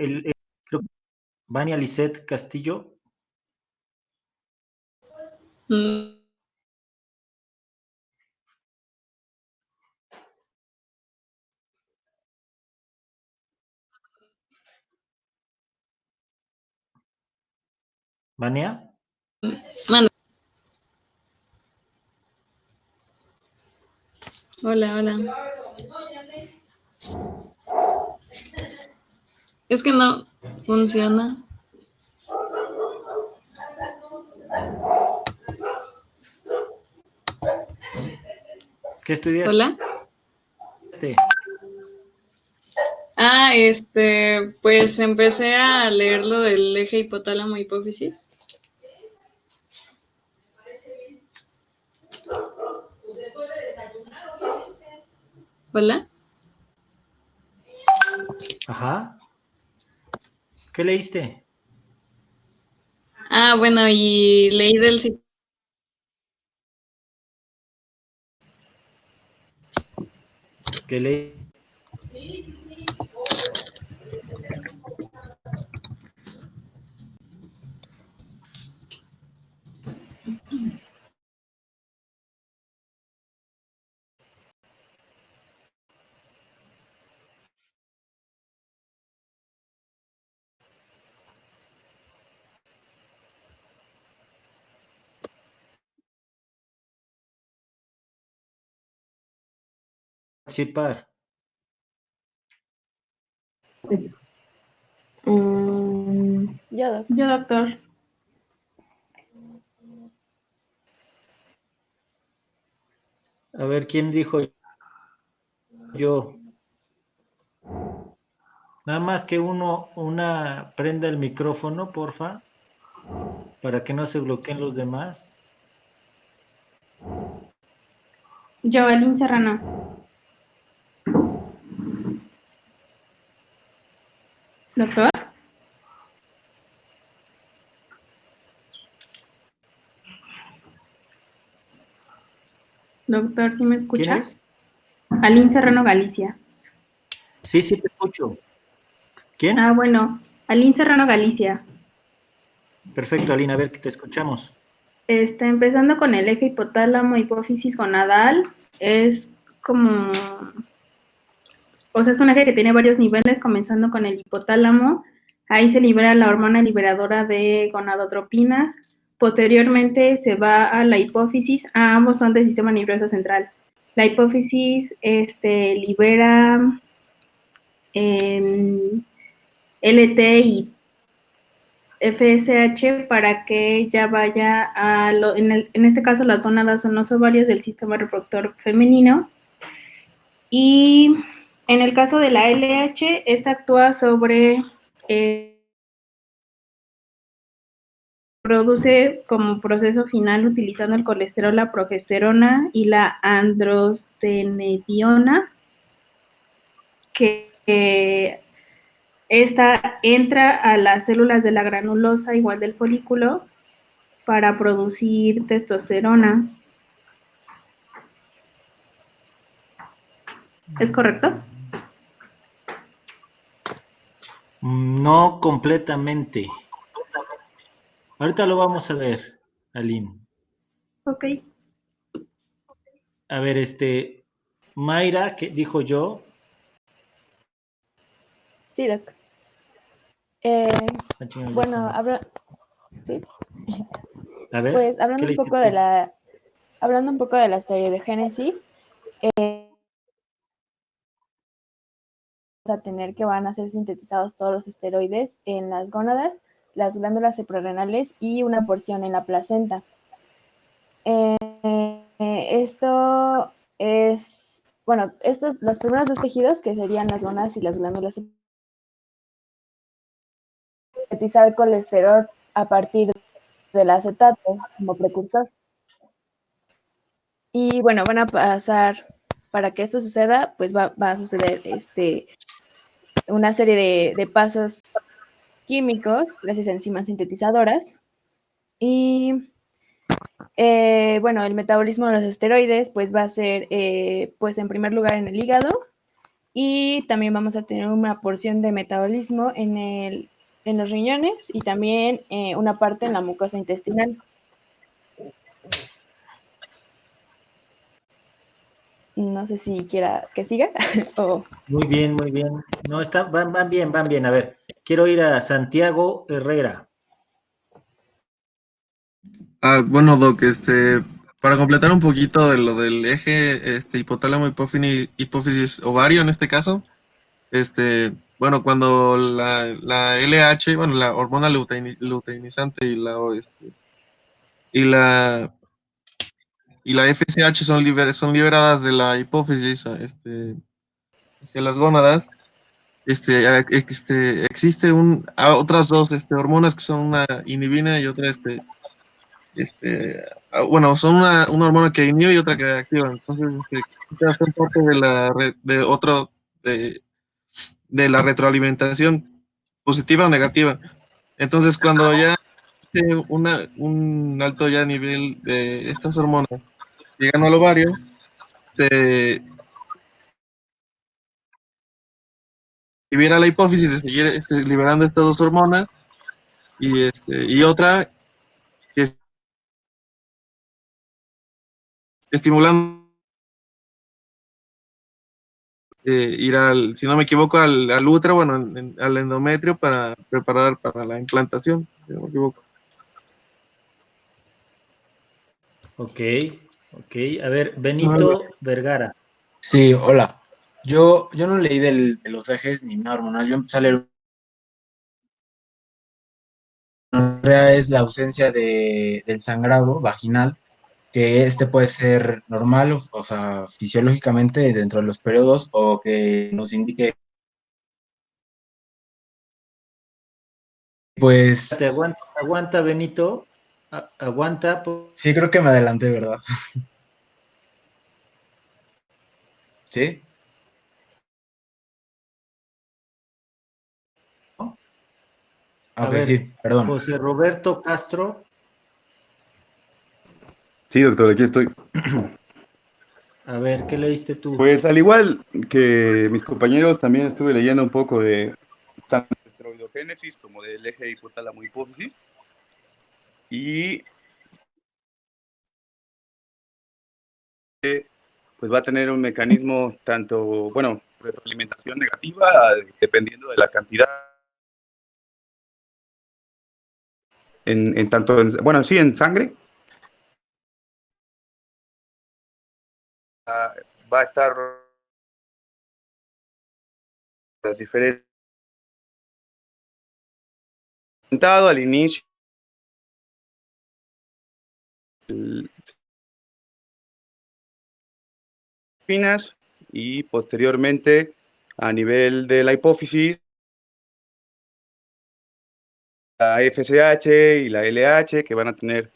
creo que Vania Lisette Castillo. ¿Vania? Hola. Es que no funciona. ¿Qué estudiaste? Hola. Pues empecé a leer lo del eje hipotálamo-hipófisis. Hola. Ajá. ¿Qué leíste? Bueno, y leí del... ¿Qué leí? Participar. Yo, doctor. A ver, ¿quién dijo yo? Nada más que una prenda el micrófono, porfa, para que no se bloqueen los demás. Joelín Serrano. Doctor. Doctor, ¿sí me escucha? ¿Quién es? Aline Serrano Galicia. Sí, te escucho. ¿Quién? Bueno, Aline Serrano Galicia. Perfecto, Aline, a ver, que te escuchamos. Empezando con el eje hipotálamo, hipófisis gonadal, es como... O sea, es un eje que tiene varios niveles, comenzando con el hipotálamo. Ahí se libera la hormona liberadora de gonadotropinas. Posteriormente se va a la hipófisis. Ambos son del sistema nervioso central. La hipófisis libera LT y FSH para que ya vaya en este caso las gónadas son los ovarios del sistema reproductor femenino. Y en el caso de la LH, esta actúa sobre, produce como proceso final utilizando el colesterol, la progesterona y la androstenediona, que esta entra a las células de la granulosa, igual del folículo, para producir testosterona. ¿Es correcto? No completamente. Ahorita lo vamos a ver, Aline. Ok. A ver, Mayra, ¿qué dijo yo? Sí, doc. Bueno, ¿sí? A ver, pues hablando ¿qué un poco tú? de la esteroidogénesis, a tener que van a ser sintetizados todos los esteroides en las gónadas, las glándulas suprarrenales y una porción en la placenta. Esto es, bueno, los primeros dos tejidos, que serían las gónadas y las glándulas, sintetizar el colesterol a partir del acetato como precursor. Y bueno, van a pasar, para que esto suceda, pues va a suceder una serie de pasos químicos gracias a enzimas sintetizadoras. Y bueno, el metabolismo de los esteroides pues va a ser, pues en primer lugar en el hígado, Y también vamos a tener una porción de metabolismo en los riñones y también una parte en la mucosa intestinal. No sé si quiera que siga. o... Muy bien, muy bien. No, van bien, van bien. A ver, quiero ir a Santiago Herrera. Bueno, Doc, para completar un poquito de lo del eje, hipotálamo, hipófisis, ovario en este caso, bueno, cuando la LH, bueno, la hormona luteinizante y la, y la FSH son liberadas de la hipófisis, hacia las gónadas, existe otras dos, otras que son una inhibina y otra, bueno, son una hormona que inhibe y otra que activa. Entonces, estas son parte de la de la retroalimentación, positiva o negativa. Entonces, cuando ya tiene un alto ya nivel de estas hormonas llegan al ovario, se libera la hipófisis de seguir liberando estas dos hormonas y otra que es estimulando ir si no me equivoco, al útero, bueno, al endometrio para preparar para la implantación, si no me equivoco. Ok, ok. A ver, Benito Vergara. Sí, hola. Yo no leí de los ejes ni nada hormonal. Yo empecé a leer. Es la ausencia del sangrado vaginal, que puede ser normal, o sea, fisiológicamente dentro de los periodos, o que nos indique, pues, Te aguanta, aguanta, Benito. Aguanta. sí, creo que me adelanté, ¿verdad? Sí. A Ok, ver, sí, perdón. José Roberto Castro. Sí, doctor, aquí estoy. A ver, ¿qué leíste tú? Pues al igual que mis compañeros, también estuve leyendo un poco de tanto de esteroidogénesis como del eje hipotálamo hipófisis. Y pues va a tener un mecanismo tanto, bueno, retroalimentación negativa, dependiendo de la cantidad, bueno, sí, en sangre. Va a estar las diferentes al inicio finas y posteriormente a nivel de la hipófisis, la FSH y la LH, que van a tener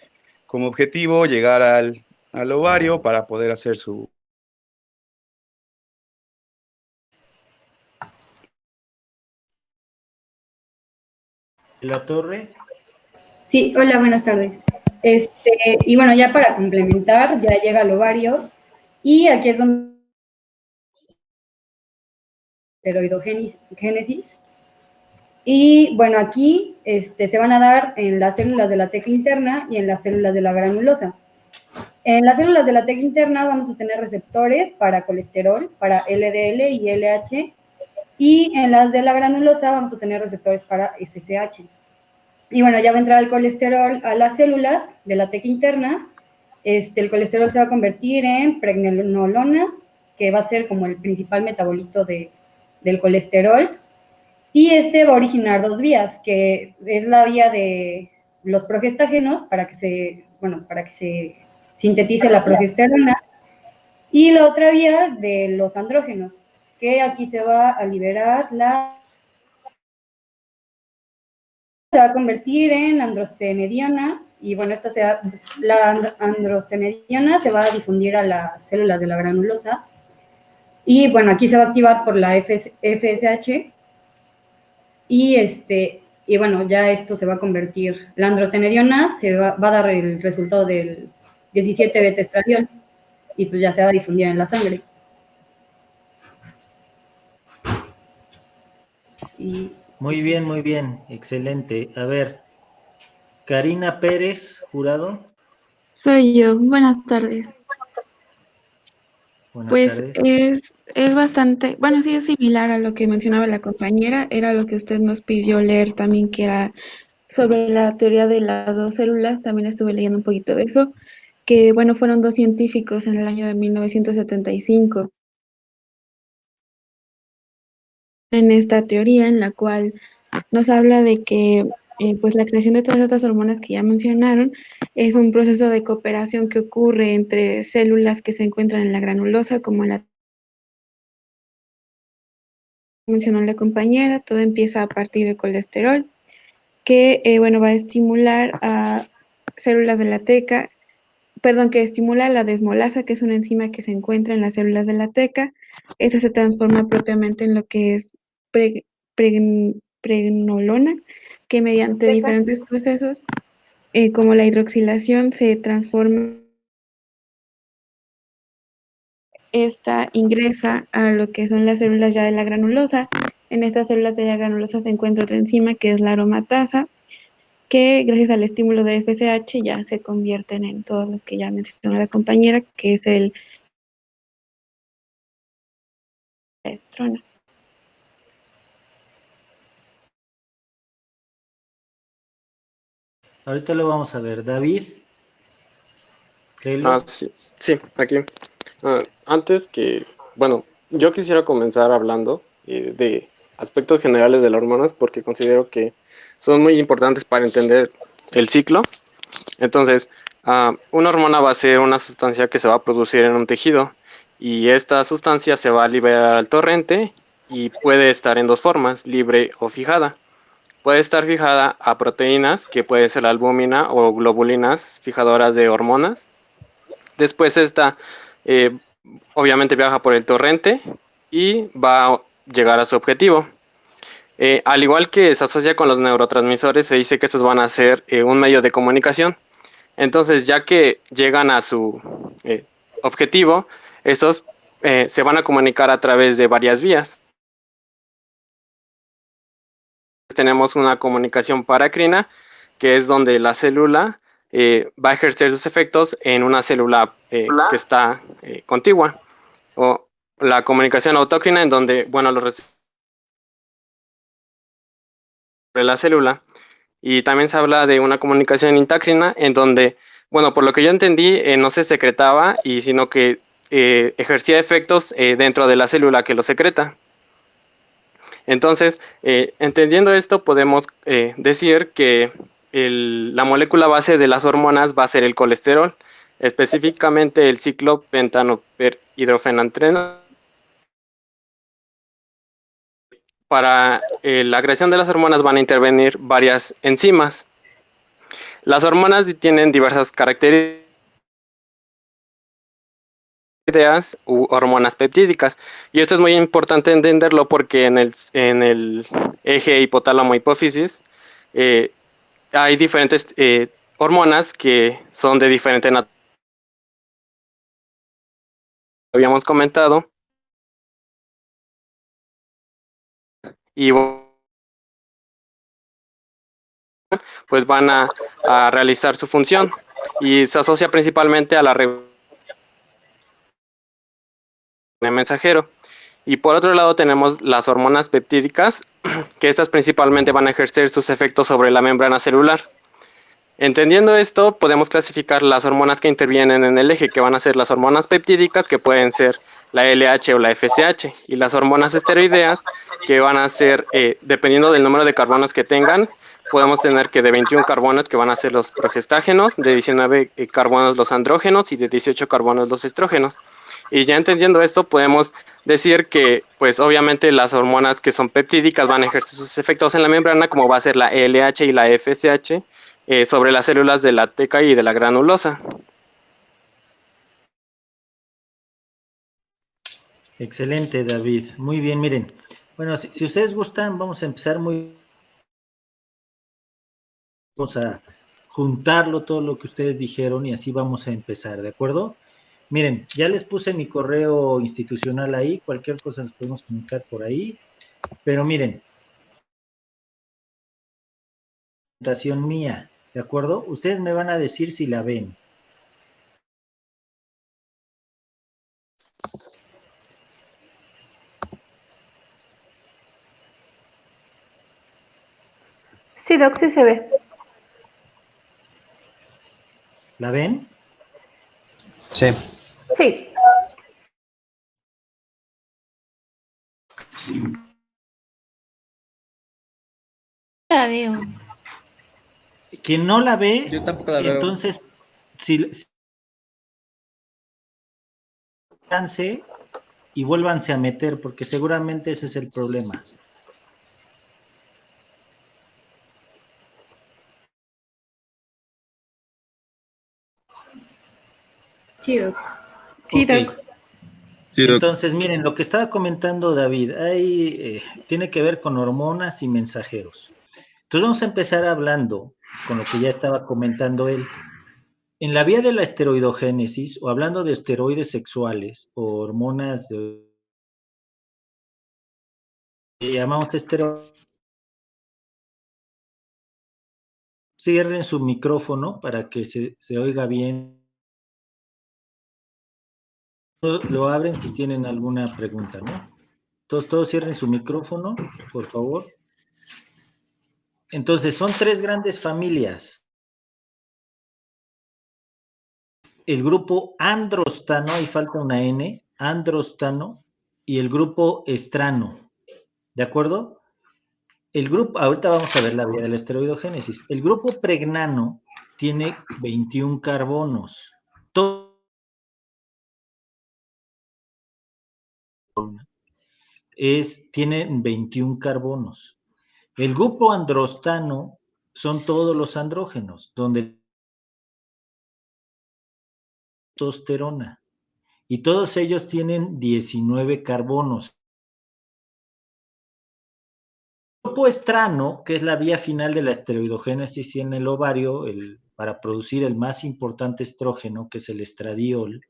como objetivo llegar al ovario para poder hacer su... La Torre. Sí, hola, buenas tardes. Y bueno, ya para complementar, ya llega al ovario y aquí es donde esteroidogénesis. Y bueno, aquí se van a dar en las células de la teca interna y en las células de la granulosa. En las células de la teca interna vamos a tener receptores para colesterol, para LDL y LH, y en las de la granulosa vamos a tener receptores para FSH. Y bueno, ya va a entrar el colesterol a las células de la teca interna. El colesterol se va a convertir en pregnenolona, que va a ser como el principal metabolito del colesterol. Y va a originar dos vías, que es la vía de los progestágenos, para que se sintetice la progesterona, y la otra vía de los andrógenos, que aquí se va a liberar se va a convertir en androstenediona, y bueno, la androstenediona se va a difundir a las células de la granulosa, y bueno, aquí se va a activar por la FSH, y bueno, ya esto se va a convertir, la androstenediona va a dar el resultado del 17-beta estradiol, y pues ya se va a difundir en la sangre. Muy bien, excelente. A ver, Karina Pérez, jurado. Soy yo. Buenas tardes. Buenas Pues tardes. es bastante, bueno, sí es similar a lo que mencionaba la compañera, era lo que usted nos pidió leer también, que era sobre la teoría de las dos células, también estuve leyendo un poquito de eso, que bueno, fueron dos científicos en el año de 1975 en esta teoría en la cual nos habla de que pues la creación de todas estas hormonas que ya mencionaron es un proceso de cooperación que ocurre entre células que se encuentran en la granulosa, como la mencionó la compañera, todo empieza a partir del colesterol, que bueno, va a estimular a células de la teca, perdón, que estimula la desmolasa, que es una enzima que se encuentra en las células de la teca. Esa se transforma propiamente en lo que es pregnolona, que mediante diferentes procesos, como la hidroxilación, se transforma. Esta ingresa a lo que son las células ya de la granulosa. En estas células de la granulosa se encuentra otra enzima que es la aromatasa, que gracias al estímulo de FSH ya se convierten en todos los que ya mencionó la compañera, que es el estrona. Ahorita lo vamos a ver. David. Lelo. Ah, sí, sí, aquí. Antes que, bueno, yo quisiera comenzar hablando de aspectos generales de las hormonas porque considero que son muy importantes para entender el ciclo. Entonces, una hormona va a ser una sustancia que se va a producir en un tejido y esta sustancia se va a liberar al torrente y puede estar en dos formas, libre o fijada. Puede estar fijada a proteínas, que puede ser la albúmina o globulinas fijadoras de hormonas. Después esta obviamente viaja por el torrente y va a llegar a su objetivo. Al igual que se asocia con los neurotransmisores, se dice que estos van a ser un medio de comunicación. Entonces, ya que llegan a su objetivo, estos se van a comunicar a través de varias vías. Tenemos una comunicación paracrina, que es donde la célula va a ejercer sus efectos en una célula que está contigua. O la comunicación autócrina, en donde, bueno, los receptores de la célula. Y también se habla de una comunicación intracrina, en donde, bueno, por lo que yo entendí, no se secretaba, sino que ejercía efectos dentro de la célula que lo secreta. Entonces, entendiendo esto, podemos decir que la molécula base de las hormonas va a ser el colesterol, específicamente el ciclopentanoperhidrofenantreno. Para la creación de las hormonas van a intervenir varias enzimas. Las hormonas tienen diversas características u hormonas peptídicas, y esto es muy importante entenderlo porque en el eje hipotálamo-hipófisis hay diferentes hormonas que son de diferente naturaleza. Habíamos comentado, y pues van a realizar su función, y se asocia principalmente a la regulación mensajero. Y por otro lado tenemos las hormonas peptídicas, que estas principalmente van a ejercer sus efectos sobre la membrana celular. Entendiendo esto, podemos clasificar las hormonas que intervienen en el eje, que van a ser las hormonas peptídicas, que pueden ser la LH o la FSH, y las hormonas esteroideas, que van a ser, dependiendo del número de carbonos que tengan, podemos tener que de 21 carbonos, que van a ser los progestágenos, de 19 carbonos los andrógenos y de 18 carbonos los estrógenos. Y ya entendiendo esto, podemos decir que, pues obviamente las hormonas que son peptídicas van a ejercer sus efectos en la membrana, como va a ser la LH y la FSH, sobre las células de la teca y de la granulosa. Excelente, David. Muy bien, miren. Bueno, si ustedes gustan, vamos a empezar Vamos a juntarlo todo lo que ustedes dijeron y así vamos a empezar, ¿de acuerdo? Miren, ya les puse mi correo institucional ahí, cualquier cosa nos podemos comunicar por ahí, pero miren, presentación mía, ¿de acuerdo? Ustedes me van a decir si la ven. Sí, Doc, sí se ve. ¿La ven? Sí. Sí. La veo. Quien no la ve, Yo tampoco la veo. entonces, si canse y vuélvanse a meter, porque seguramente ese es el problema. Sí, Doc. Sí, Ok. Doc. Sí, Doc. Entonces, miren, lo que estaba comentando David, ahí tiene que ver con hormonas y mensajeros. Entonces vamos a empezar hablando con lo que ya estaba comentando él. En la vía de la esteroidogénesis, o hablando de esteroides sexuales o hormonas que llamamos esteroides, cierren su micrófono para que se oiga bien. Lo abren si tienen alguna pregunta, ¿no? Todos cierren su micrófono, por favor. Entonces, son tres grandes familias. El grupo androstano, ahí falta una N, androstano, y el grupo estrano, ¿de acuerdo? El grupo, ahorita vamos a ver la vía de la esteroidogénesis. El grupo pregnano tiene 21 carbonos. Tienen 21 carbonos. El grupo androstano son todos los andrógenos, donde testosterona. Y todos ellos tienen 19 carbonos. El grupo estrano, que es la vía final de la esteroidogénesis en el ovario, para producir el más importante estrógeno, que es el estradiol.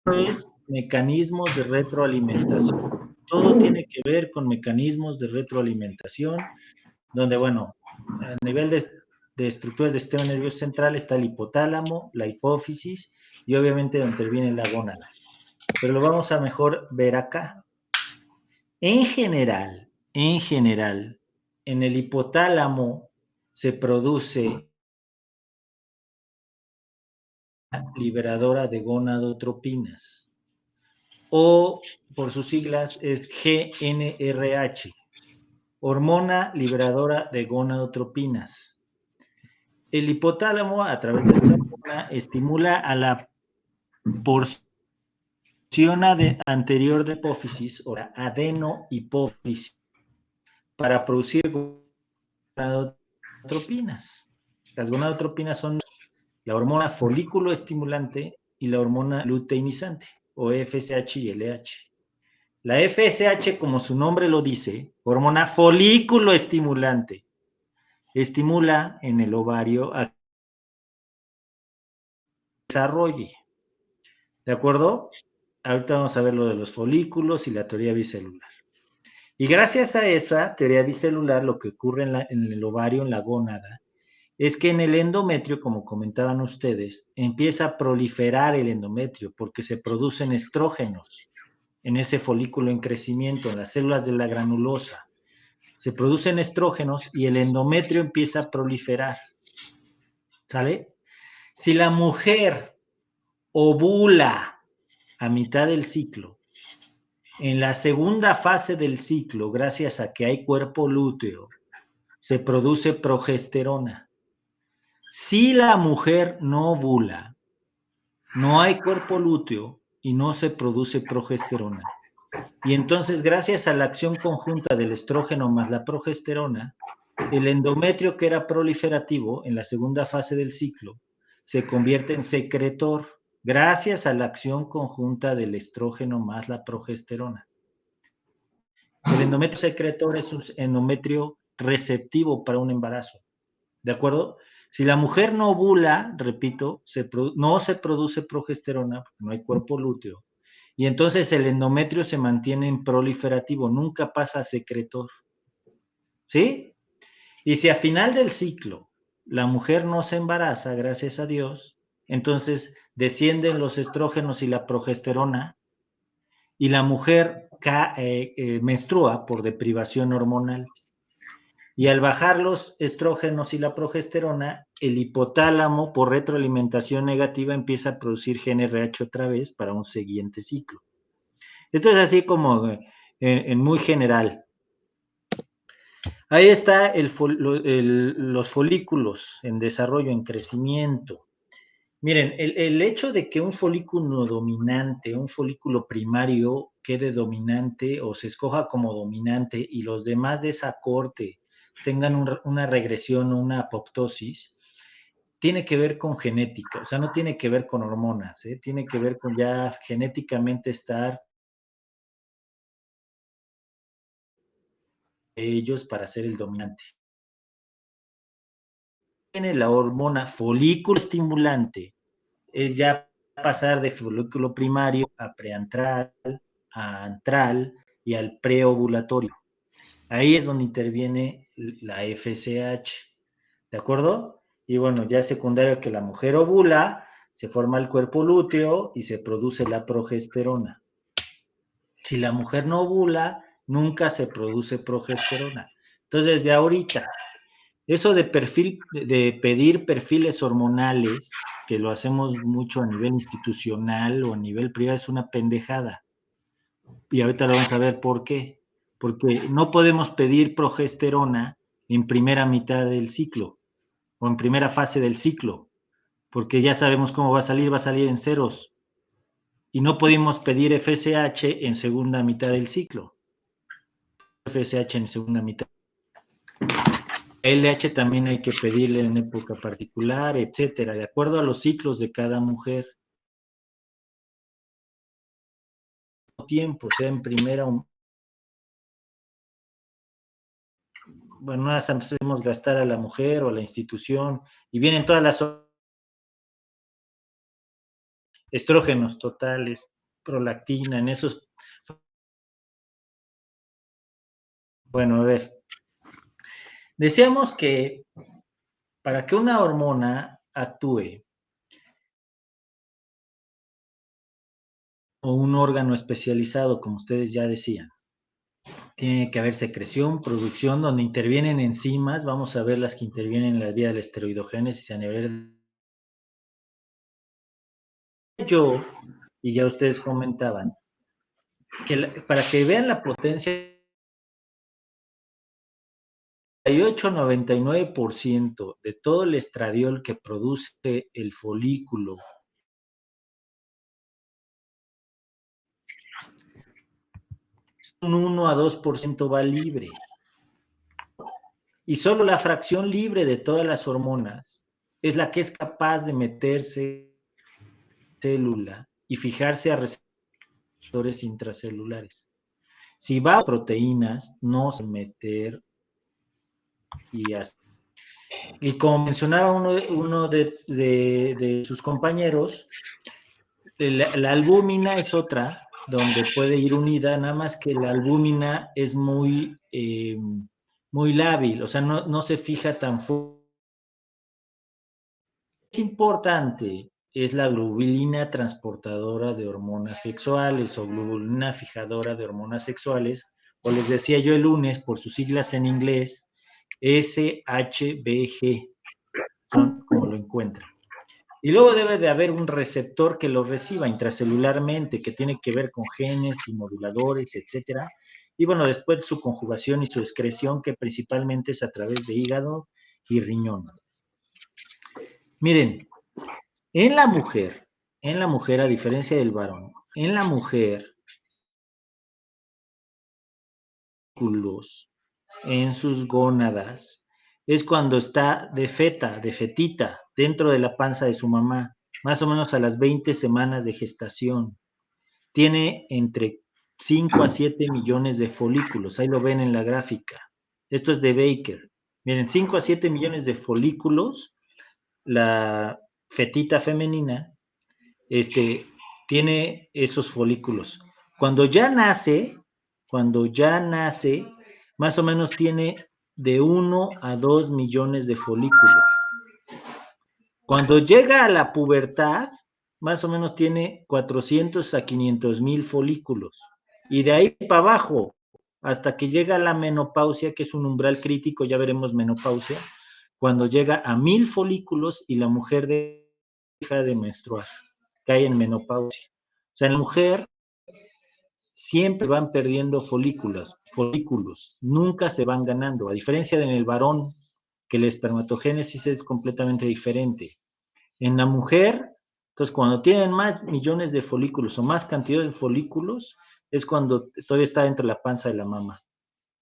Es mecanismos de retroalimentación. Todo tiene que ver con mecanismos de retroalimentación, donde, bueno, a nivel de estructuras del sistema nervioso central está el hipotálamo, la hipófisis y obviamente donde interviene la gónada. Pero lo vamos a mejor ver acá. En general, en el hipotálamo se produce liberadora de gonadotropinas, o por sus siglas es GNRH, hormona liberadora de gonadotropinas. El hipotálamo, a través de esta hormona, estimula a la porción anterior de hipófisis, o la adenohipófisis, para producir gonadotropinas. Las gonadotropinas son la hormona folículo estimulante y la hormona luteinizante, o FSH y LH. La FSH, como su nombre lo dice, hormona folículo estimulante, estimula en el ovario a que se desarrolle. ¿De acuerdo? Ahorita vamos a ver lo de los folículos y la teoría bicelular. Y gracias a esa teoría bicelular, lo que ocurre en el ovario, en la gónada, es que en el endometrio, como comentaban ustedes, empieza a proliferar el endometrio porque se producen estrógenos en ese folículo en crecimiento, en las células de la granulosa. Se producen estrógenos y el endometrio empieza a proliferar. ¿Sale? Si la mujer ovula a mitad del ciclo, en la segunda fase del ciclo, gracias a que hay cuerpo lúteo, se produce progesterona. Si la mujer no ovula, no hay cuerpo lúteo y no se produce progesterona. Y entonces, gracias a la acción conjunta del estrógeno más la progesterona, el endometrio que era proliferativo en la segunda fase del ciclo se convierte en secretor gracias a la acción conjunta del estrógeno más la progesterona. El endometrio secretor es un endometrio receptivo para un embarazo, ¿de acuerdo? Si la mujer no ovula, repito, no se produce progesterona, porque no hay cuerpo lúteo, y entonces el endometrio se mantiene en proliferativo, nunca pasa a secretor. ¿Sí? Y si a final del ciclo la mujer no se embaraza, gracias a Dios, entonces descienden los estrógenos y la progesterona, y la mujer menstrua por deprivación hormonal. Y al bajar los estrógenos y la progesterona, el hipotálamo, por retroalimentación negativa, empieza a producir GnRH otra vez para un siguiente ciclo. Esto es así como en muy general. Ahí está los folículos en desarrollo, en crecimiento. Miren, el hecho de que un folículo dominante, un folículo primario quede dominante o se escoja como dominante y los demás de esa corte tengan una regresión o una apoptosis, tiene que ver con genética, o sea, no tiene que ver con hormonas, tiene que ver con ya genéticamente estar ellos para ser el dominante. Tiene la hormona folículo estimulante, es ya pasar de folículo primario a preantral, a antral y al preovulatorio. Ahí es donde interviene la FSH, ¿de acuerdo? Y bueno, ya secundario que la mujer ovula, se forma el cuerpo lúteo y se produce la progesterona. Si la mujer no ovula, nunca se produce progesterona. Entonces, desde ahorita, eso de pedir perfiles hormonales, que lo hacemos mucho a nivel institucional o a nivel privado, es una pendejada. Y ahorita lo vamos a ver por qué. Porque no podemos pedir progesterona en primera mitad del ciclo o en primera fase del ciclo, porque ya sabemos cómo va a salir en ceros. Y no podemos pedir FSH en segunda mitad del ciclo. FSH en segunda mitad. LH también hay que pedirle en época particular, etcétera, de acuerdo a los ciclos de cada mujer. Tiempo, sea en primera o... Bueno, no hacemos gastar a la mujer o a la institución, y vienen todas las estrógenos totales, prolactina, en esos... Bueno, a ver. Decíamos que para que una hormona actúe o un órgano especializado, como ustedes ya decían, tiene que haber secreción, producción, donde intervienen enzimas. Vamos a ver las que intervienen en la vía de la esteroidogénesis a nivel... Yo, y ya ustedes comentaban, que para que vean la potencia, 98-99% de todo el estradiol que produce el folículo un 1 a 2% va libre. Y solo la fracción libre de todas las hormonas es la que es capaz de meterse en célula y fijarse a receptores intracelulares. Si va a proteínas, no se meter y así. Y como mencionaba uno de sus compañeros, la albúmina es otra donde puede ir unida, nada más que la albúmina es muy lábil, o sea, no se fija tan fuerte. Es importante, es la globulina transportadora de hormonas sexuales o globulina fijadora de hormonas sexuales, o les decía yo el lunes, por sus siglas en inglés, SHBG, son como lo encuentran. Y luego debe de haber un receptor que lo reciba intracelularmente, que tiene que ver con genes y moduladores, etcétera. Y bueno, después su conjugación y su excreción, que principalmente es a través de hígado y riñón. Miren, en la mujer, a diferencia del varón, en la mujer, en sus gónadas, es cuando está de fetita, dentro de la panza de su mamá, más o menos a las 20 semanas de gestación. Tiene entre 5 a 7 millones de folículos, ahí lo ven en la gráfica. Esto es de Baker. Miren, 5 a 7 millones de folículos la fetita femenina, tiene esos folículos. Cuando ya nace, más o menos tiene de 1 a 2 millones de folículos. Cuando llega a la pubertad, más o menos tiene 400 a 500 mil folículos. Y de ahí para abajo, hasta que llega a la menopausia, que es un umbral crítico, ya veremos menopausia, cuando llega a 1000 folículos y la mujer deja de menstruar, cae en menopausia. O sea, en la mujer siempre van perdiendo folículos, nunca se van ganando, a diferencia de en el varón, que la espermatogénesis es completamente diferente. En la mujer, entonces cuando tienen más millones de folículos o más cantidad de folículos, es cuando todavía está dentro de la panza de la mamá,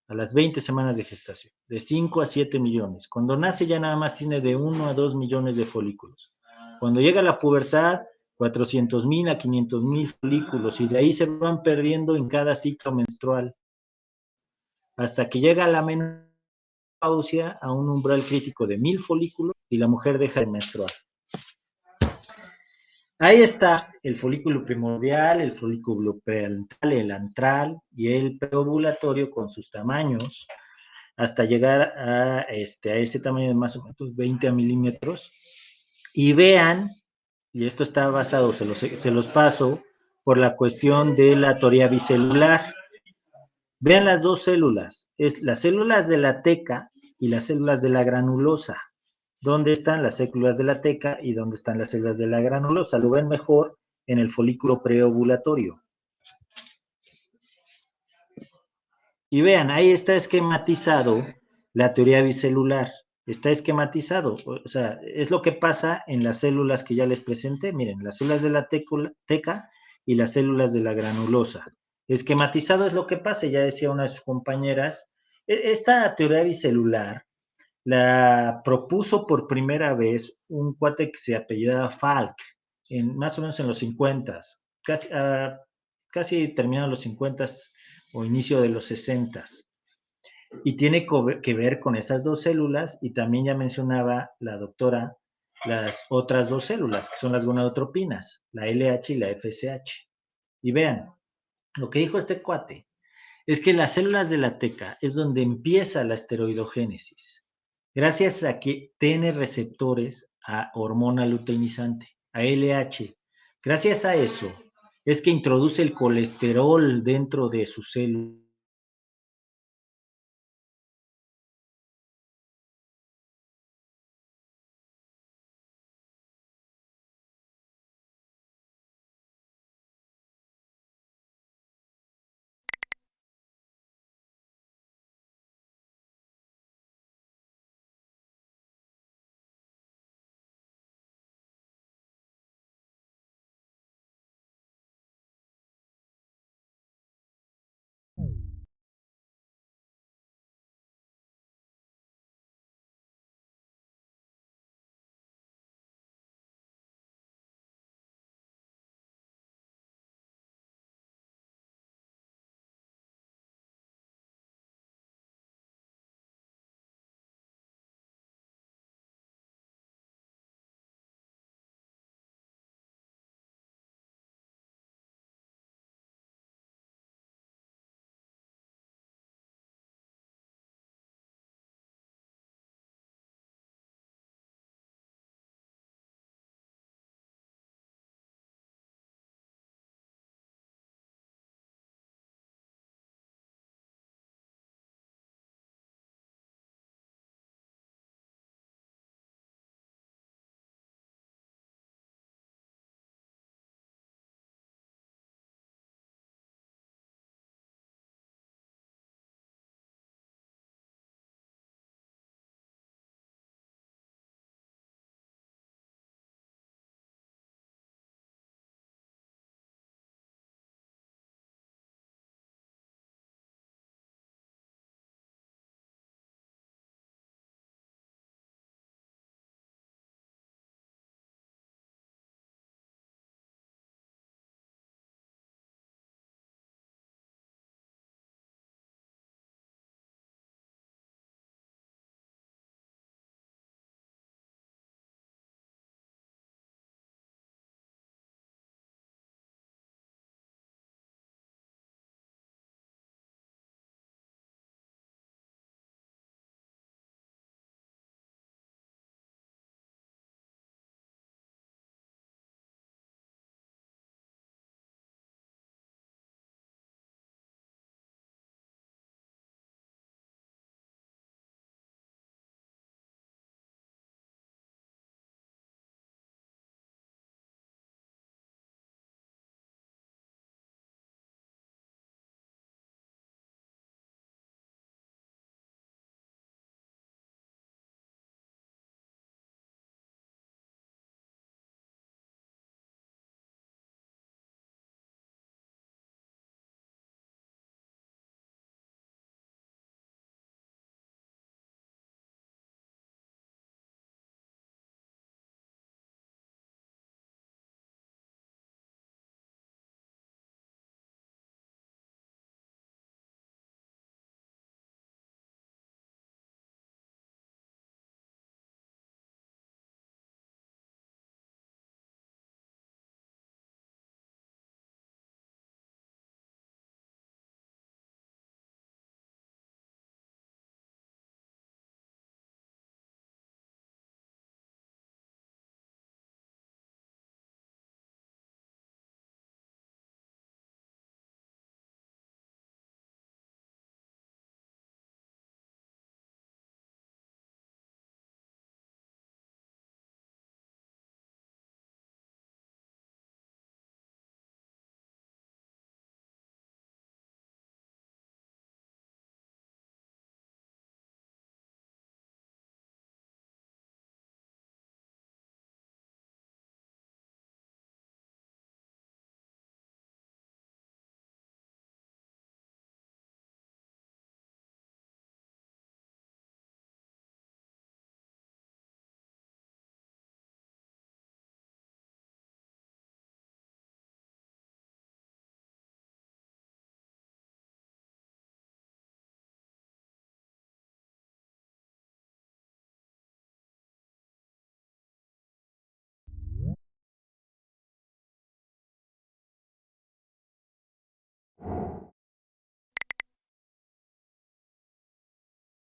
a las 20 semanas de gestación, de 5 a 7 millones. Cuando nace ya nada más tiene de 1 a 2 millones de folículos. Cuando llega a la pubertad, 400 mil a 500 mil folículos, y de ahí se van perdiendo en cada ciclo menstrual, hasta que llega a la menopausia, a un umbral crítico de 1000 folículos, y la mujer deja de menstruar. Ahí está el folículo primordial, el folículo preantral, el antral y el preovulatorio con sus tamaños, hasta llegar a ese tamaño de más o menos 20 milímetros. Y vean, y esto está basado, se los paso, por la cuestión de la teoría bicelular. Vean las dos células, es las células de la teca y las células de la granulosa. ¿Dónde están las células de la teca y dónde están las células de la granulosa? Lo ven mejor en el folículo preovulatorio. Y vean, ahí está esquematizado la teoría bicelular. Está esquematizado. O sea, es lo que pasa en las células que ya les presenté. Miren, las células de la teca y las células de la granulosa. Esquematizado es lo que pasa, ya decía una de sus compañeras. Esta teoría bicelular la propuso por primera vez un cuate que se apellidaba Falk, más o menos en los 50, casi terminados los 50 o inicio de los 60. Y tiene que ver con esas dos células, y también ya mencionaba la doctora las otras dos células, que son las gonadotropinas, la LH y la FSH. Y vean, lo que dijo este cuate es que las células de la teca es donde empieza la esteroidogénesis, gracias a que tiene receptores a hormona luteinizante, a LH. Gracias a eso es que introduce el colesterol dentro de su célula.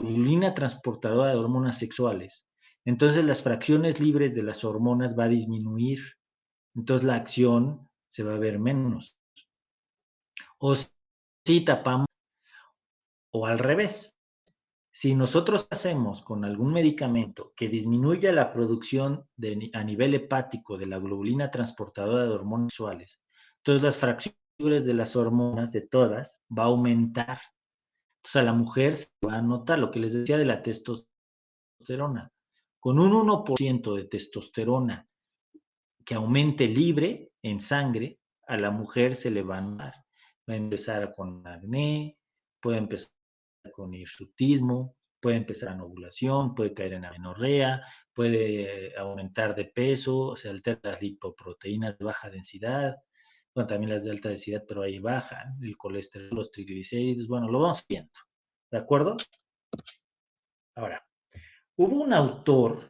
globulina transportadora de hormonas sexuales, entonces las fracciones libres de las hormonas va a disminuir, entonces la acción se va a ver menos. O si tapamos, o al revés. Si nosotros hacemos con algún medicamento que disminuya la producción a nivel hepático de la globulina transportadora de hormonas sexuales, entonces las fracciones de las hormonas de todas va a aumentar. Entonces a la mujer se va a notar lo que les decía de la testosterona. Con un 1% de testosterona que aumente libre en sangre, a la mujer se le va a notar. Va a empezar con acné, puede empezar con hirsutismo, puede empezar en ovulación, puede caer en amenorrea, puede aumentar de peso, se alteran las lipoproteínas de baja densidad, bueno, también las de alta densidad, pero ahí bajan, el colesterol, los triglicéridos, bueno, lo vamos viendo, ¿de acuerdo? Ahora, hubo un autor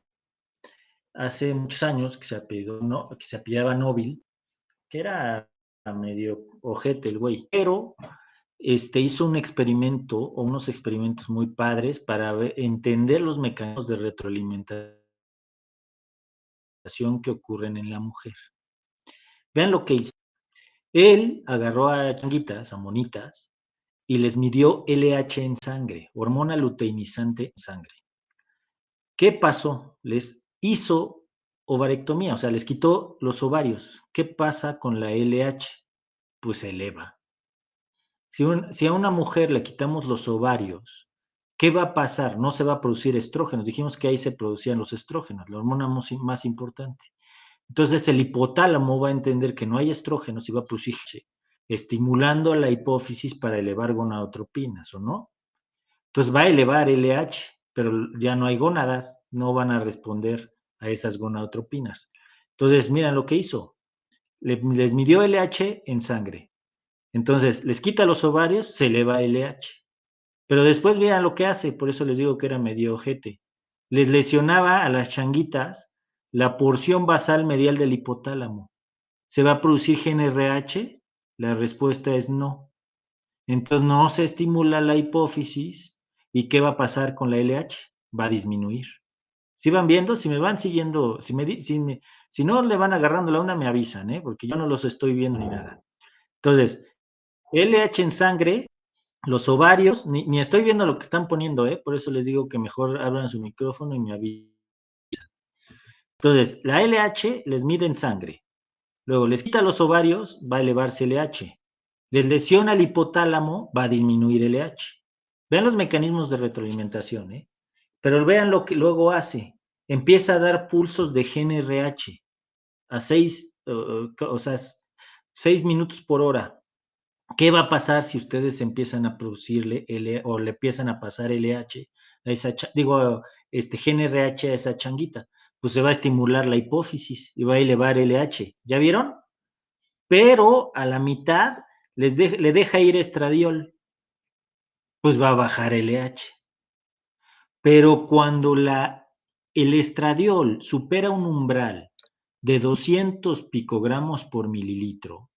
hace muchos años que se apellidaba Nobel, que era medio ojete el güey, pero hizo un experimento o unos experimentos muy padres para entender los mecanismos de retroalimentación que ocurren en la mujer. Vean lo que hizo. Él agarró a changuitas, a monitas, y les midió LH en sangre, hormona luteinizante en sangre. ¿Qué pasó? Les hizo ovarectomía, o sea, les quitó los ovarios. ¿Qué pasa con la LH? Pues se eleva. Si a una mujer le quitamos los ovarios, ¿qué va a pasar? No se va a producir estrógenos. Dijimos que ahí se producían los estrógenos, la hormona más importante. Entonces el hipotálamo va a entender que no hay estrógenos y va a producir estimulando a la hipófisis para elevar gonadotropinas, ¿o no? Entonces va a elevar LH, pero ya no hay gónadas, no van a responder a esas gonadotropinas. Entonces, miren lo que hizo. Les midió LH en sangre. Entonces, les quita los ovarios, se eleva LH. Pero después vean lo que hace, por eso les digo que era medio ojete. Les lesionaba a las changuitas la porción basal medial del hipotálamo. ¿Se va a producir GnRH? La respuesta es no. Entonces no se estimula la hipófisis. ¿Y qué va a pasar con la LH? Va a disminuir. ¿Sí van viendo? Si me van siguiendo, si no le van agarrando la onda, me avisan, porque yo no los estoy viendo ni nada. Entonces, LH en sangre, los ovarios, ni estoy viendo lo que están poniendo, por eso les digo que mejor abran su micrófono y me avisan. Entonces, la LH les mide en sangre. Luego, les quita los ovarios, va a elevarse LH. Les lesiona el hipotálamo, va a disminuir LH. Vean los mecanismos de retroalimentación, pero vean lo que luego hace. Empieza a dar pulsos de GnRH a 6 minutos por hora. ¿Qué va a pasar si ustedes empiezan a producirle o le empiezan a pasar LH a esa, GnRH a esa changuita? Pues se va a estimular la hipófisis y va a elevar LH. ¿Ya vieron? Pero a la mitad le deja ir estradiol, pues va a bajar LH. Pero cuando el estradiol supera un umbral de 200 picogramos por mililitro,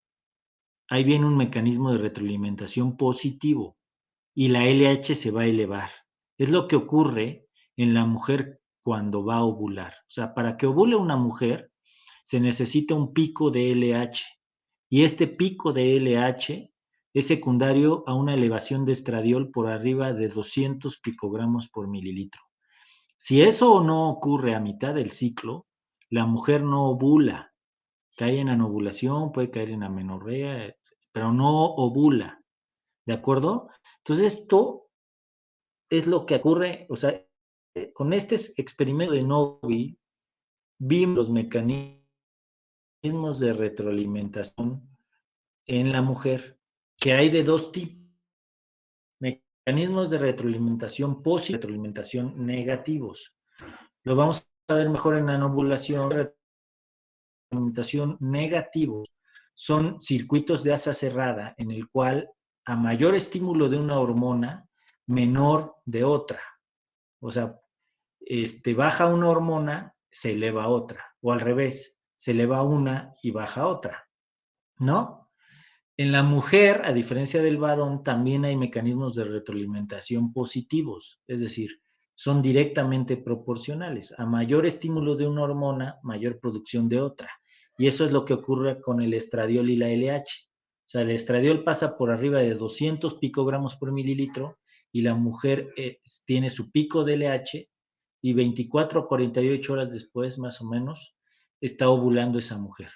ahí viene un mecanismo de retroalimentación positivo y la LH se va a elevar. Es lo que ocurre en la mujer cuando va a ovular. O sea, para que ovule una mujer se necesita un pico de LH y este pico de LH es secundario a una elevación de estradiol por arriba de 200 picogramos por mililitro. Si eso no ocurre a mitad del ciclo, la mujer no ovula. Cae en anovulación, puede caer en amenorrea, pero no ovula. ¿De acuerdo? Entonces, esto es lo que ocurre, o sea, con este experimento de Nobel, vimos los mecanismos de retroalimentación en la mujer, que hay de dos tipos. Mecanismos de retroalimentación positiva y retroalimentación negativos. Lo vamos a ver mejor en la anovulación. Retroalimentación negativos son circuitos de asa cerrada en el cual a mayor estímulo de una hormona, menor de otra. O sea, baja una hormona, se eleva otra. O al revés, se eleva una y baja otra. ¿No? En la mujer, a diferencia del varón, también hay mecanismos de retroalimentación positivos, es decir, son directamente proporcionales. A mayor estímulo de una hormona, mayor producción de otra. Y eso es lo que ocurre con el estradiol y la LH. O sea, el estradiol pasa por arriba de 200 picogramos por mililitro y la mujer tiene su pico de LH y 24 a 48 horas después, más o menos, está ovulando esa mujer.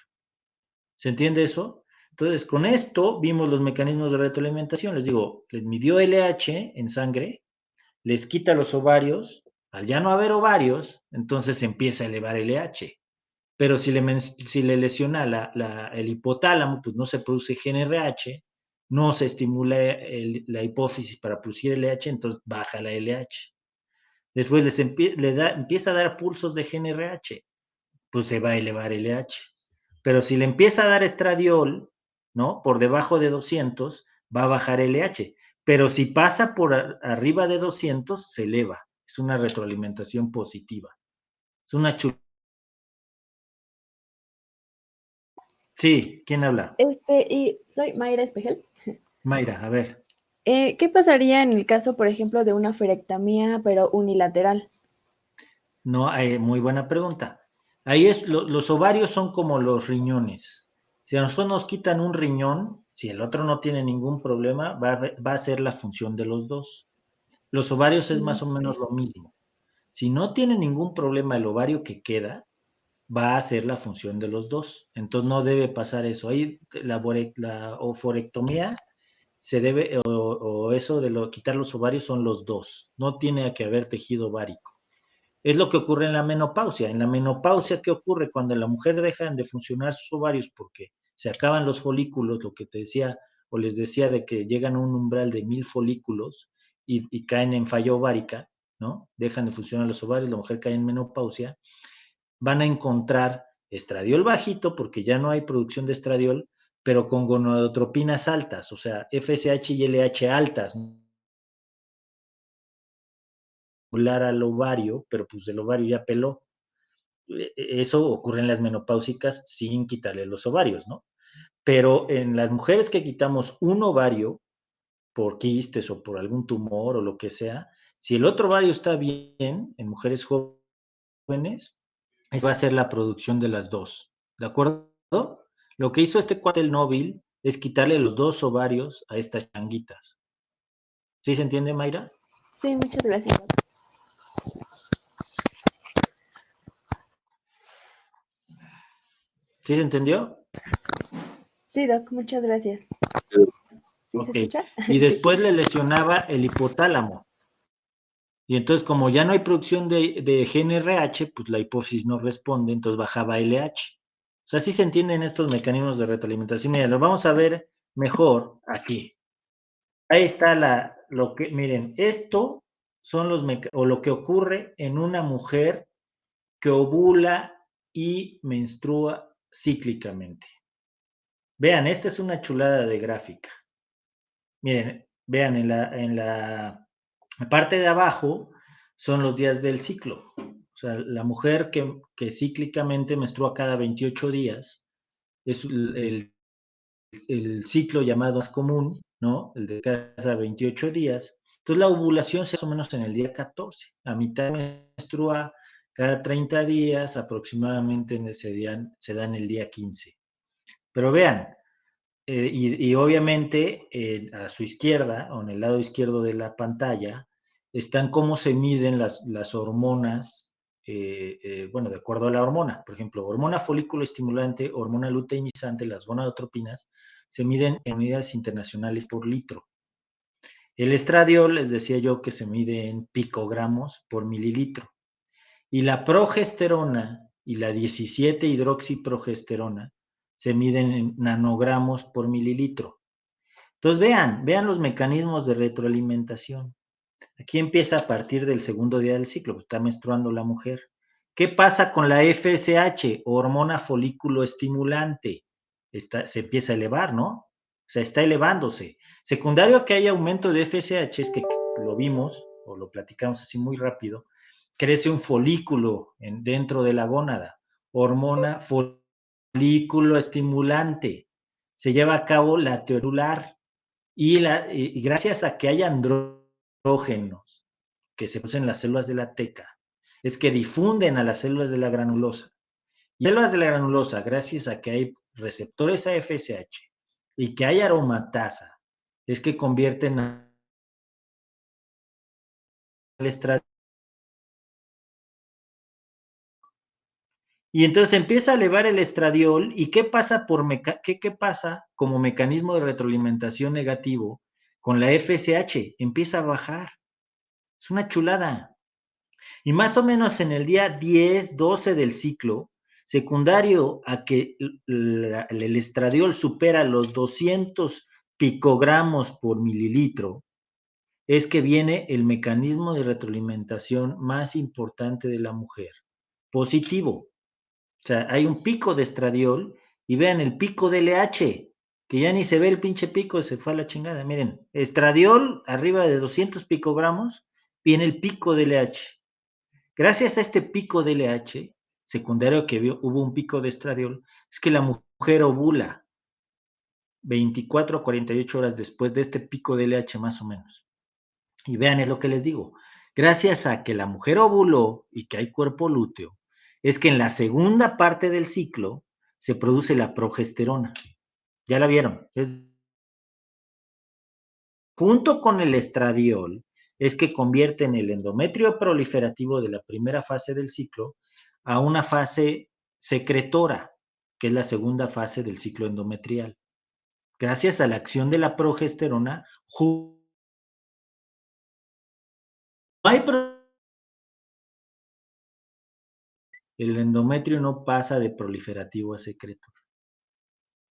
¿Se entiende eso? Entonces, con esto vimos los mecanismos de retroalimentación. Les digo, les midió LH en sangre, les quita los ovarios, al ya no haber ovarios, entonces empieza a elevar LH. Pero si le lesiona el hipotálamo, pues no se produce GnRH, no se estimula la hipófisis para producir LH, entonces baja la LH. Después empieza a dar pulsos de GnRH, pues se va a elevar LH. Pero si le empieza a dar estradiol, ¿no? Por debajo de 200, va a bajar LH. Pero si pasa por arriba de 200, se eleva. Es una retroalimentación positiva. Es una chulada. Sí, ¿quién habla? Y soy Mayra Espejel. Mayra, a ver. ¿Qué pasaría en el caso, por ejemplo, de una oferectomía, pero unilateral? No, muy buena pregunta. Ahí los ovarios son como los riñones. Si a nosotros nos quitan un riñón, si el otro no tiene ningún problema, va a ser la función de los dos. Los ovarios es más o menos lo mismo. Si no tiene ningún problema el ovario que queda, va a ser la función de los dos. Entonces no debe pasar eso. Ahí la oforectomía se debe, o eso de quitar los ovarios son los dos. No tiene que haber tejido ovárico. Es lo que ocurre en la menopausia. En la menopausia, ¿qué ocurre? Cuando la mujer deja de funcionar sus ovarios porque se acaban los folículos, lo que te decía o les decía de que llegan a un umbral de 1000 folículos y caen en falla ovárica, ¿no? Dejan de funcionar los ovarios, la mujer cae en menopausia, van a encontrar estradiol bajito porque ya no hay producción de estradiol, pero con gonadotropinas altas, o sea, FSH y LH altas, al ovario, pero pues el ovario ya peló. Eso ocurre en las menopáusicas sin quitarle los ovarios, ¿no? Pero en las mujeres que quitamos un ovario por quistes o por algún tumor o lo que sea, si el otro ovario está bien en mujeres jóvenes, va a ser la producción de las dos, ¿de acuerdo? Lo que hizo este cuate el Nobel es quitarle los dos ovarios a estas changuitas. ¿Sí se entiende, Mayra? Sí, muchas gracias. ¿Sí se entendió? Sí, Doc, muchas gracias. ¿Sí Ok. se escucha? Y después Sí. le lesionaba el hipotálamo. Y entonces, como ya no hay producción de GnRH, pues la hipófisis no responde, entonces bajaba LH. O sea, sí se entienden estos mecanismos de retroalimentación. Miren, lo vamos a ver mejor aquí. Ahí está miren, esto son lo que ocurre en una mujer que ovula y menstrua cíclicamente. Vean, esta es una chulada de gráfica. Miren, vean, en la parte de abajo son los días del ciclo. O sea, la mujer que cíclicamente menstrua cada 28 días es el ciclo llamado más común, ¿no? El de cada 28 días. Entonces la ovulación se hace más o menos en el día 14. A mitad menstrua cada 30 días, aproximadamente se da en el día 15. Pero vean, y obviamente a su izquierda, o en el lado izquierdo de la pantalla, están cómo se miden las hormonas, bueno, de acuerdo a la hormona. Por ejemplo, hormona folículo estimulante, hormona luteinizante, las gonadotropinas, se miden en unidades internacionales por litro. El estradiol, les decía yo que se mide en picogramos por mililitro. Y la progesterona y la 17-hidroxiprogesterona se miden en nanogramos por mililitro. Entonces vean los mecanismos de retroalimentación. Aquí empieza a partir del segundo día del ciclo, está menstruando la mujer. ¿Qué pasa con la FSH, hormona folículo estimulante? Se empieza a elevar, ¿no? O sea, está elevándose. Secundario a que hay aumento de FSH, es que lo vimos, o lo platicamos así muy rápido, crece un folículo dentro de la gónada, hormona folículo estimulante. se lleva a cabo la teorular y gracias a que hay andrógenos que se producen en las células de la teca, es que difunden a las células de la granulosa. Y células de la granulosa, gracias a que hay receptores a FSH y que hay aromatasa, es que convierten al estradiol. Y entonces empieza a elevar el estradiol. ¿Y qué pasa, qué pasa como mecanismo de retroalimentación negativo con la FSH? Empieza a bajar. Es una chulada. Y más o menos en el día 10, 12 del ciclo, secundario a que el estradiol supera los 200 picogramos por mililitro, es que viene el mecanismo de retroalimentación más importante de la mujer. Positivo. O sea, hay un pico de estradiol y vean el pico de LH, que ya ni se ve el pinche pico, se fue a la chingada. Miren, estradiol arriba de 200 picogramos, viene el pico de LH. Gracias a este pico de LH, secundario que hubo un pico de estradiol, es que la mujer ovula 24 a 48 horas después de este pico de LH más o menos. Y vean, es lo que les digo. Gracias a que la mujer ovuló y que hay cuerpo lúteo, es que en la segunda parte del ciclo se produce la progesterona. Ya la vieron. Junto con el estradiol, es que convierten el endometrio proliferativo de la primera fase del ciclo a una fase secretora, que es la segunda fase del ciclo endometrial. Gracias a la acción de la progesterona, no hay el endometrio no pasa de proliferativo a secretor.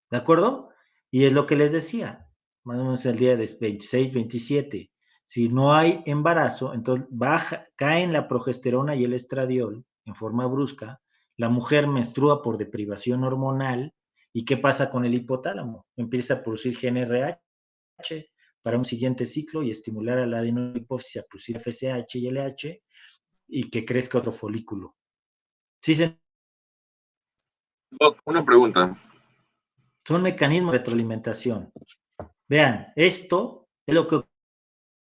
¿De acuerdo? Y es lo que les decía, más o menos el día de 26, 27. Si no hay embarazo, entonces caen la progesterona y el estradiol en forma brusca, la mujer menstrua por deprivación hormonal, ¿y qué pasa con el hipotálamo? Empieza a producir GnRH para un siguiente ciclo y estimular a la adenohipófisis a producir FSH y LH y que crezca otro folículo. ¿Sí se Una pregunta. Son mecanismos de retroalimentación. Vean, esto es lo que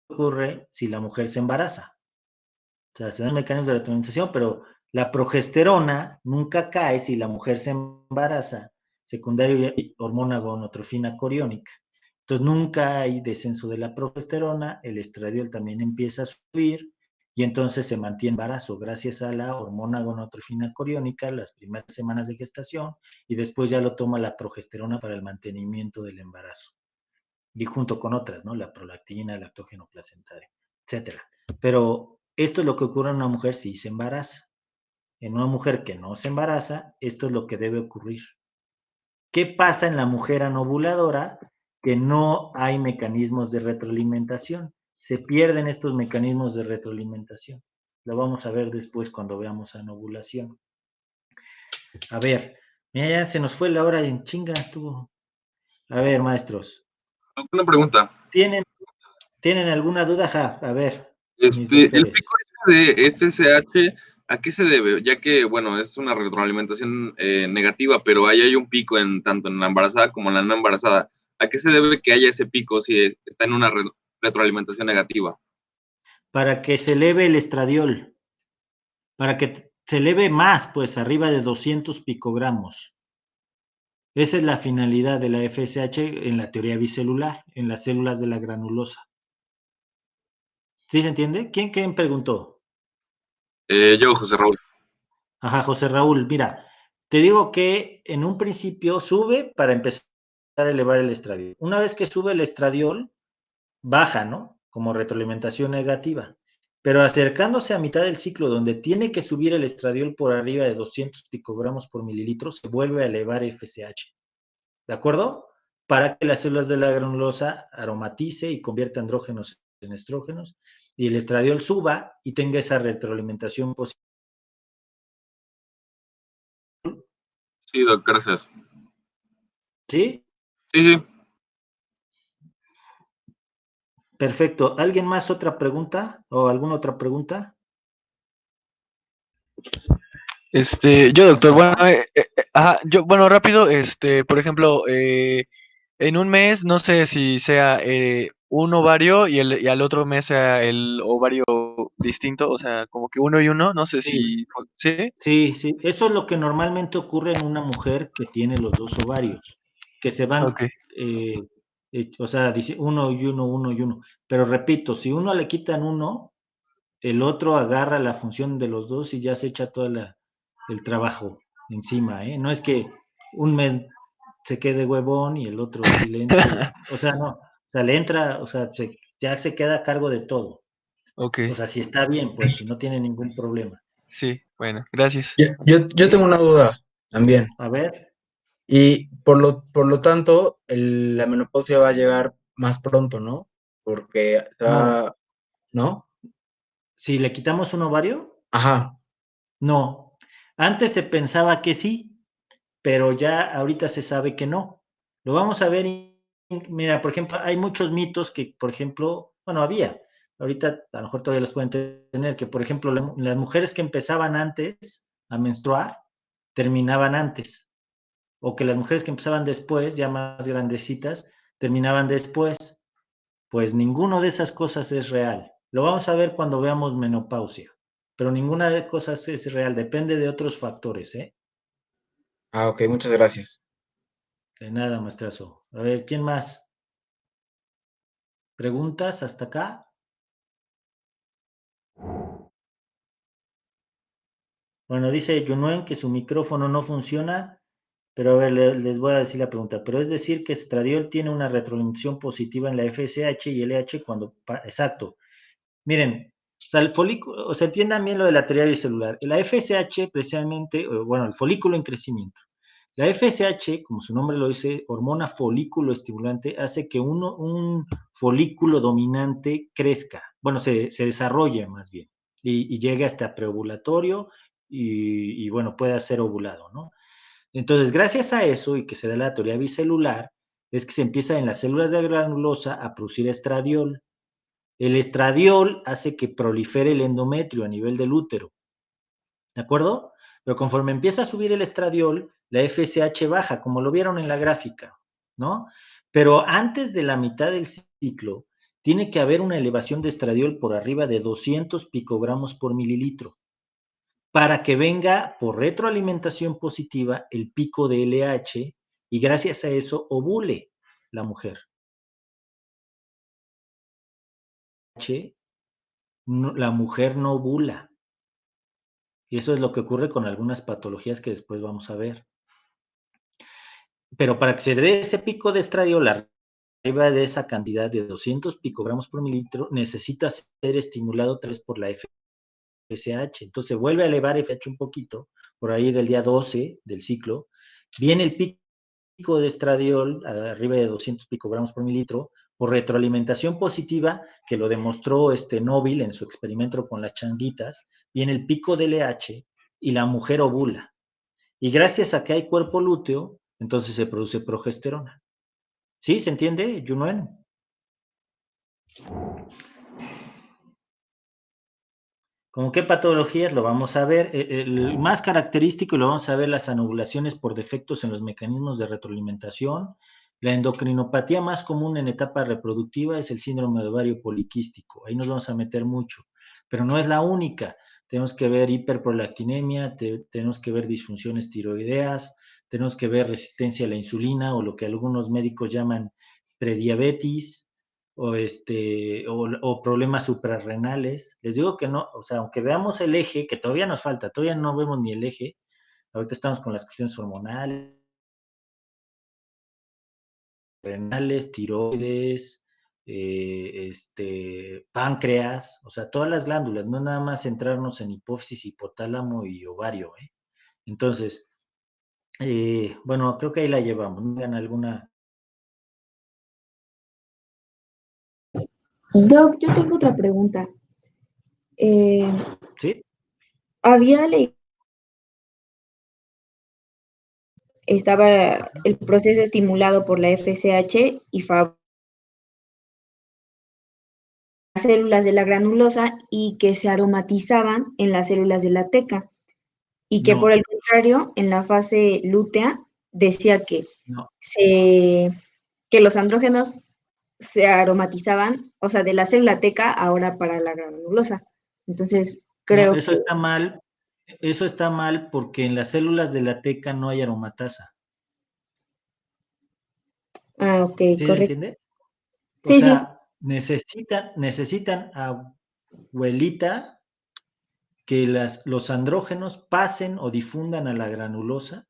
ocurre si la mujer se embaraza. O sea, se dan mecanismos de retroalimentación, pero la progesterona nunca cae si la mujer se embaraza, secundario y hormona gonotrofina coriónica. Entonces nunca hay descenso de la progesterona, el estradiol también empieza a subir y entonces se mantiene embarazo gracias a la hormona gonotrofina coriónica las primeras semanas de gestación y después ya lo toma la progesterona para el mantenimiento del embarazo. Y junto con otras, ¿no? La prolactina, el lactógeno placentario, etcétera. Pero esto es lo que ocurre en una mujer si se embaraza. En una mujer que no se embaraza, esto es lo que debe ocurrir. ¿Qué pasa en la mujer anovuladora? Que no hay mecanismos de retroalimentación. Se pierden estos mecanismos de retroalimentación. Lo vamos a ver después cuando veamos anovulación. A ver, mira, ya se nos fue la hora en chinga, estuvo. A ver, maestros. Una pregunta. ¿Tienen alguna duda? Ja, a ver. El pico de FSH, ¿a qué se debe? Ya que, bueno, es una retroalimentación negativa, pero ahí hay un pico tanto en la embarazada como en la no embarazada. ¿A qué se debe que haya ese pico si está en una retroalimentación negativa? Para que se eleve el estradiol. Para que se eleve más, pues arriba de 200 picogramos. Esa es la finalidad de la FSH en la teoría bicelular, en las células de la granulosa. ¿Sí se entiende? ¿Quién preguntó? Yo, José Raúl. Ajá, José Raúl, mira, te digo que en un principio sube para empezar a elevar el estradiol. Una vez que sube el estradiol, baja, ¿no? Como retroalimentación negativa. Pero acercándose a mitad del ciclo, donde tiene que subir el estradiol por arriba de 200 picogramos por mililitro, se vuelve a elevar FSH. ¿De acuerdo? Para que las células de la granulosa aromatice y convierta andrógenos en estrógenos y el estradiol suba y tenga esa retroalimentación positiva. Sí, doc, gracias. ¿Sí? Sí, sí. Perfecto. ¿Alguien más otra pregunta o alguna otra pregunta? Yo, doctor, bueno, bueno, rápido, por ejemplo, en un mes, no sé si sea un ovario y al otro mes sea el ovario distinto, o sea, como que uno y uno, no sé Sí, si, ¿sí? sí, sí. Eso es lo que normalmente ocurre en una mujer que tiene los dos ovarios, que se van, Ok, eh, o sea, dice uno y uno, uno y uno. Pero repito, si uno le quitan uno, el otro agarra la función de los dos y ya se echa todo el trabajo encima, ¿eh? No es que un mes se quede huevón y el otro sí le entre, o sea, no, o sea, le entra, o sea, ya se queda a cargo de todo. ok, O sea, si está bien, pues, si no tiene ningún problema. sí, bueno, gracias. Yo tengo una duda también. A ver, Y por lo tanto, la menopausia va a llegar más pronto, ¿no? Porque no, está, ¿no? si le quitamos un ovario, Ajá. no. Antes se pensaba que sí, pero ya ahorita se sabe que no. Lo vamos a ver. Mira, por ejemplo, hay muchos mitos que, por ejemplo, bueno, había, ahorita a lo mejor todavía los pueden tener, que por ejemplo, las mujeres que empezaban antes a menstruar, terminaban antes, o que las mujeres que empezaban después, ya más grandecitas, terminaban después. Pues ninguno de esas cosas es real. Lo vamos a ver cuando veamos menopausia, pero ninguna de esas cosas es real, depende de otros factores, ¿eh? Ah, ok, muchas gracias. De nada, maestrazo. A ver, ¿quién más? ¿Preguntas hasta acá? Bueno, dice Junuen que su micrófono no funciona, pero a ver, les voy a decir la pregunta. Pero es decir que estradiol tiene una retroalimentación positiva en la FSH y LH cuando... Exacto. Miren, o sea, el folículo, o sea, entiendan bien lo de la teoría bicelular. La FSH, precisamente, bueno, el folículo en crecimiento. La FSH, como su nombre lo dice, hormona folículo estimulante, hace que un folículo dominante crezca, bueno, se desarrolle más bien, y llegue hasta preovulatorio y, bueno, pueda ser ovulado, ¿no? Entonces, gracias a eso y que se da la teoría bicelular, es que se empieza en las células de la granulosa a producir estradiol. El estradiol hace que prolifere el endometrio a nivel del útero, ¿de acuerdo? Pero conforme empieza a subir el estradiol, la FSH baja, como lo vieron en la gráfica, ¿no? Pero antes de la mitad del ciclo, tiene que haber una elevación de estradiol por arriba de 200 picogramos por mililitro, para que venga por retroalimentación positiva el pico de LH y gracias a eso ovule la mujer. La mujer no ovula. Y eso es lo que ocurre con algunas patologías que después vamos a ver. Pero para que se dé ese pico de estradiol arriba de esa cantidad de 200 picogramos por mililitro, necesita ser estimulado otra vez por la FSH. Entonces vuelve a elevar FSH un poquito, por ahí del día 12 del ciclo. Viene el pico de estradiol arriba de 200 picogramos por mililitro por retroalimentación positiva, que lo demostró Nobel en su experimento con las changuitas. Viene el pico de LH y la mujer ovula. Y gracias a que hay cuerpo lúteo, entonces se produce progesterona. ¿Sí? ¿Se entiende, Junuen? ¿Con qué patologías? Lo vamos a ver. El más característico, y lo vamos a ver, las anovulaciones por defectos en los mecanismos de retroalimentación. La endocrinopatía más común en etapa reproductiva es el síndrome de ovario poliquístico. Ahí nos vamos a meter mucho, pero no es la única. Tenemos que ver hiperprolactinemia, tenemos que ver disfunciones tiroideas, tenemos que ver resistencia a la insulina o lo que algunos médicos llaman prediabetes, o problemas suprarrenales. Les digo que no, o sea, aunque veamos el eje, que todavía nos falta, todavía no vemos ni el eje, ahorita estamos con las cuestiones hormonales, renales, tiroides, páncreas, o sea, todas las glándulas, no nada más centrarnos en hipófisis, hipotálamo y ovario, ¿eh? Entonces, bueno, creo que ahí la llevamos. ¿No dan alguna? Doc, yo tengo otra pregunta. ¿Sí? Había leído estaba el proceso estimulado por la FSH y las células de la granulosa y que se aromatizaban en las células de la teca y que por No, el contrario en la fase lútea decía que no. se que los andrógenos se aromatizaban, o sea, de la célula teca ahora para la granulosa. Entonces, creo No, eso que... está mal. Eso está mal porque en las células de la teca no hay aromatasa. Ah, ok, ¿Sí se correcto. entiende? O Sí, sí. sea, necesitan abuelita que los andrógenos pasen o difundan a la granulosa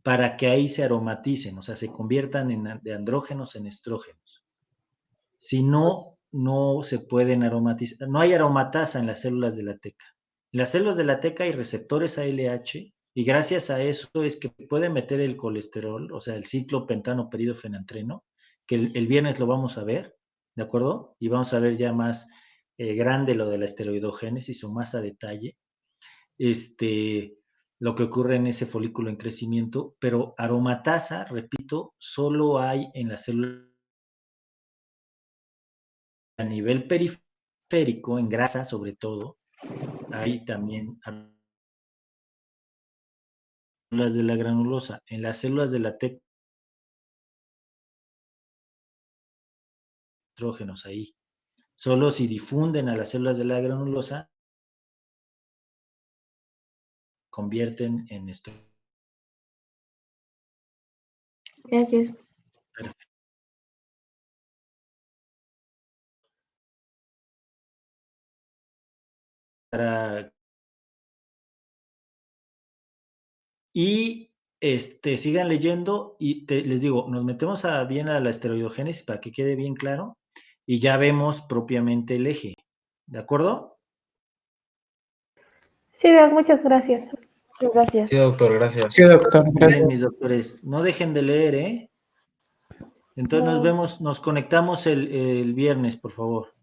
para que ahí se aromaticen, o sea, se conviertan de andrógenos en estrógenos. Si no, no se pueden aromatizar. No hay aromatasa en las células de la teca. En las células de la teca hay receptores ALH y gracias a eso es que puede meter el colesterol, o sea, el ciclo pentano-peridofenantreno, que el viernes lo vamos a ver, ¿de acuerdo? Y vamos a ver ya más grande lo de la esteroidogénesis o más a detalle. Lo que ocurre en ese folículo en crecimiento, pero aromatasa, repito, solo hay en las células a nivel periférico, en grasa sobre todo, hay también células de la granulosa. En las células de la teca, estrógenos ahí. Solo si difunden a las células de la granulosa, convierten en esto. Gracias. Perfecto. Y sigan leyendo y les digo, nos metemos bien a la esteroidogénesis para que quede bien claro y ya vemos propiamente el eje. ¿De acuerdo? Sí, Doc, muchas gracias. Muchas gracias. Sí, doctor, gracias. Sí, doctor, Bien, gracias. mis doctores, no dejen de leer, ¿eh? Entonces No. nos conectamos el viernes, por favor.